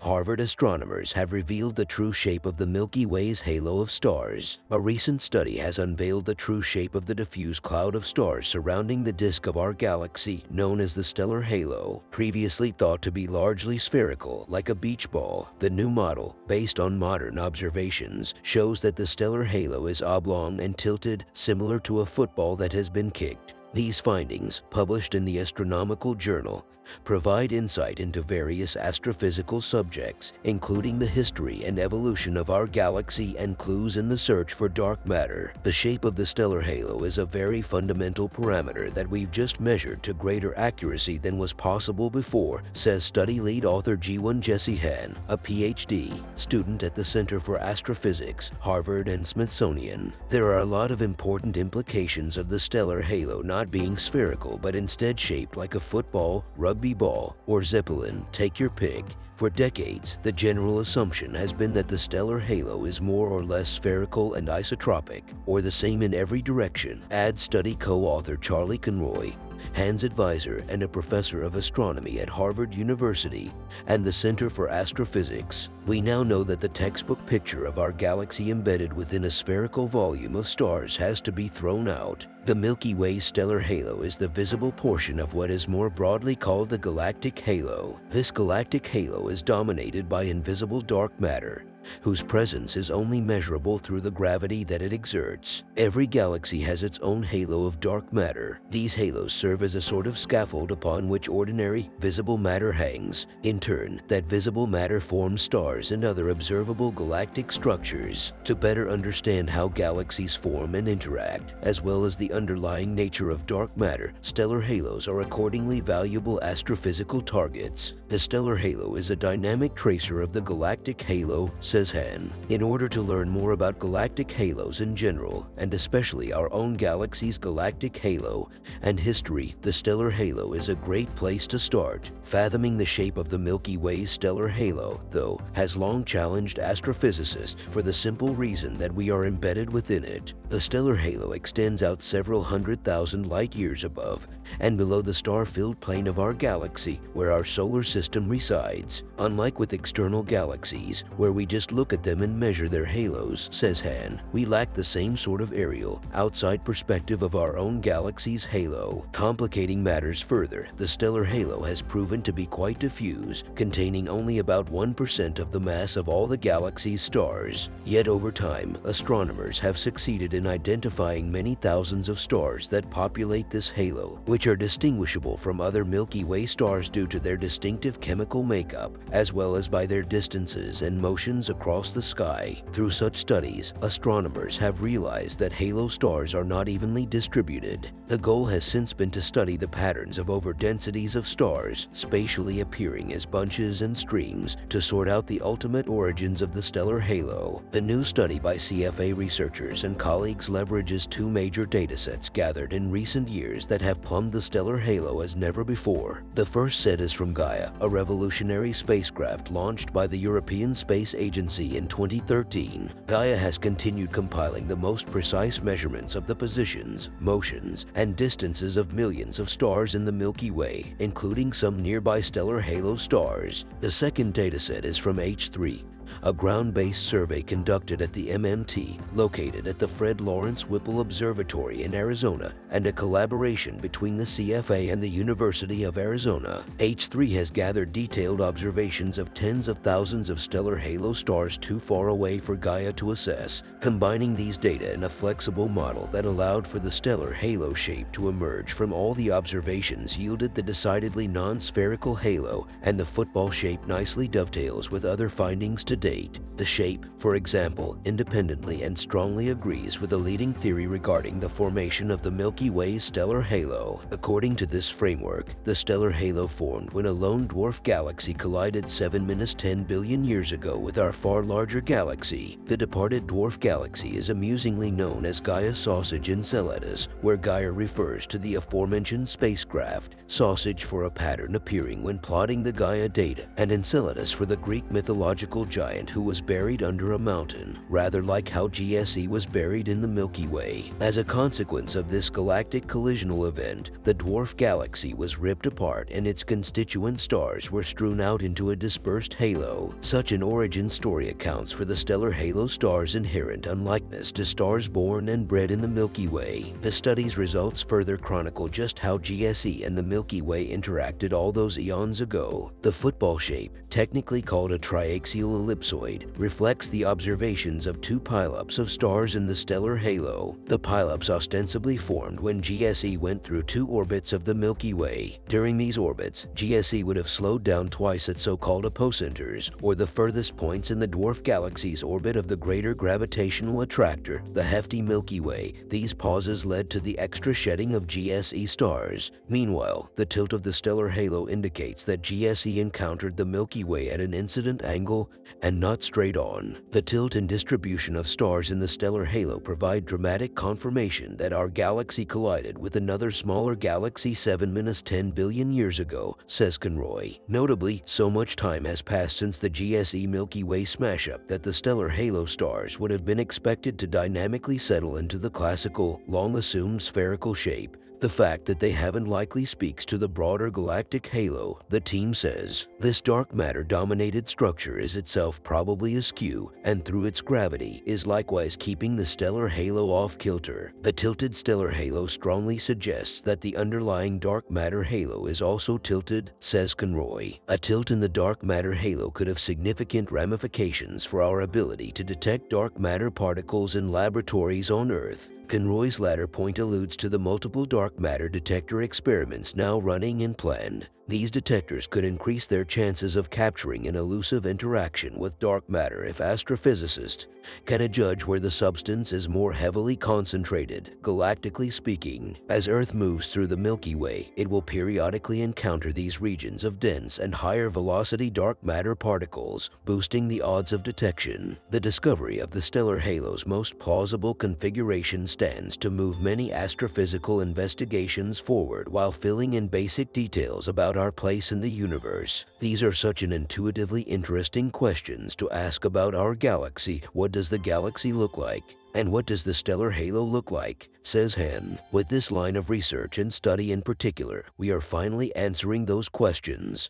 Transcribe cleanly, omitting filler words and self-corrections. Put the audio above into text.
Harvard astronomers have revealed the true shape of the Milky Way's halo of stars. A recent study has unveiled the true shape of the diffuse cloud of stars surrounding the disk of our galaxy, known as the stellar halo. Previously thought to be largely spherical, like a beach ball, the new model, based on modern observations, shows that the stellar halo is oblong and tilted, similar to a football that has been kicked. These findings, published in the Astronomical Journal, provide insight into various astrophysical subjects, including the history and evolution of our galaxy and clues in the search for dark matter. The shape of the stellar halo is a very fundamental parameter that we've just measured to greater accuracy than was possible before, says study lead author G1 Jesse Han, a PhD student at the Center for Astrophysics, Harvard and Smithsonian. There are a lot of important implications of the stellar halo not being spherical but instead shaped like a football, rugby ball, or zeppelin, take your pick. For decades, the general assumption has been that the stellar halo is more or less spherical and isotropic, or the same in every direction, adds study co-author Charlie Conroy, Han's advisor and a professor of astronomy at Harvard University and the Center for Astrophysics. We now know that the textbook picture of our galaxy embedded within a spherical volume of stars has to be thrown out. The Milky Way's stellar halo is the visible portion of what is more broadly called the galactic halo. This galactic halo is dominated by invisible dark matter, whose presence is only measurable through the gravity that it exerts. Every galaxy has its own halo of dark matter. These halos serve as a sort of scaffold upon which ordinary, visible matter hangs. In turn, that visible matter forms stars and other observable galactic structures. To better understand how galaxies form and interact, as well as the underlying nature of dark matter, stellar halos are accordingly valuable astrophysical targets. The stellar halo is a dynamic tracer of the galactic halo, says Han. In order to learn more about galactic halos in general, and especially our own galaxy's galactic halo and history, the stellar halo is a great place to start. Fathoming the shape of the Milky Way's stellar halo, though, has long challenged astrophysicists for the simple reason that we are embedded within it. The stellar halo extends out several 100,000 light years above and below the star-filled plane of our galaxy, where our solar system resides. Unlike with external galaxies, where we just look at them and measure their halos, says Han, we lack the same sort of aerial, outside perspective of our own galaxy's halo. Complicating matters further, the stellar halo has proven to be quite diffuse, containing only about 1% of the mass of all the galaxy's stars. Yet over time, astronomers have succeeded in identifying many thousands of stars that populate this halo, which are distinguishable from other Milky Way stars due to their distinctive chemical makeup, as well as by their distances and motions across the sky. Through such studies, astronomers have realized that halo stars are not evenly distributed. The goal has since been to study the patterns of overdensities of stars, spatially appearing as bunches and streams, to sort out the ultimate origins of the stellar halo. The new study by CFA researchers and colleagues leverages two major datasets gathered in recent years that have plumbed the stellar halo as never before. The first set is from Gaia, a revolutionary spacecraft launched by the European Space Agency in 2013. Gaia has continued compiling the most precise measurements of the positions, motions, and distances of millions of stars in the Milky Way, including some nearby stellar halo stars. The second dataset is from H3, a ground-based survey conducted at the MMT, located at the Fred Lawrence Whipple Observatory in Arizona, and a collaboration between the CFA and the University of Arizona. H3 has gathered detailed observations of tens of thousands of stellar halo stars too far away for Gaia to assess, combining these data in a flexible model that allowed for the stellar halo shape to emerge from all the observations yielded the decidedly non-spherical halo, and the football shape nicely dovetails with other findings to date. The shape, for example, independently and strongly agrees with a leading theory regarding the formation of the Milky Way's stellar halo. According to this framework, the stellar halo formed when a lone dwarf galaxy collided 7-10 billion years ago with our far larger galaxy. The departed dwarf galaxy is amusingly known as Gaia Sausage Enceladus, where Gaia refers to the aforementioned spacecraft, Sausage for a pattern appearing when plotting the Gaia data, and Enceladus for the Greek mythological giant who was buried under a mountain, rather like how GSE was buried in the Milky Way. As a consequence of this galactic collisional event, the dwarf galaxy was ripped apart and its constituent stars were strewn out into a dispersed halo. Such an origin story accounts for the stellar halo star's inherent unlikeness to stars born and bred in the Milky Way. The study's results further chronicle just how GSE and the Milky Way interacted all those eons ago. The football shape, technically called a triaxial ellipsoid, reflects the observations of two pileups of stars in the stellar halo. The pileups ostensibly formed when GSE went through two orbits of the Milky Way. During these orbits, GSE would have slowed down twice at so-called apocenters, or the furthest points in the dwarf galaxy's orbit of the greater gravitational attractor, the hefty Milky Way. These pauses led to the extra shedding of GSE stars. Meanwhile, the tilt of the stellar halo indicates that GSE encountered the Milky Way at an incident angle and not straight on. The tilt and distribution of stars in the stellar halo provide dramatic confirmation that our galaxy collided with another smaller galaxy 7-10 billion years ago, says Conroy. Notably, so much time has passed since the GSE Milky Way smash-up that the stellar halo stars would have been expected to dynamically settle into the classical, long-assumed spherical shape. The fact that they haven't likely speaks to the broader galactic halo, the team says. This dark matter-dominated structure is itself probably askew, and through its gravity is likewise keeping the stellar halo off-kilter. The tilted stellar halo strongly suggests that the underlying dark matter halo is also tilted, says Conroy. A tilt in the dark matter halo could have significant ramifications for our ability to detect dark matter particles in laboratories on Earth. Conroy's latter point alludes to the multiple dark matter detector experiments now running and planned. These detectors could increase their chances of capturing an elusive interaction with dark matter if astrophysicists can adjudge where the substance is more heavily concentrated, galactically speaking. As Earth moves through the Milky Way, it will periodically encounter these regions of dense and higher velocity dark matter particles, boosting the odds of detection. The discovery of the stellar halo's most plausible configuration stands to move many astrophysical investigations forward while filling in basic details about our place in the universe. These are such an intuitively interesting questions to ask about our galaxy. What does the galaxy look like? And what does the stellar halo look like? Says Han. With this line of research and study in particular, we are finally answering those questions.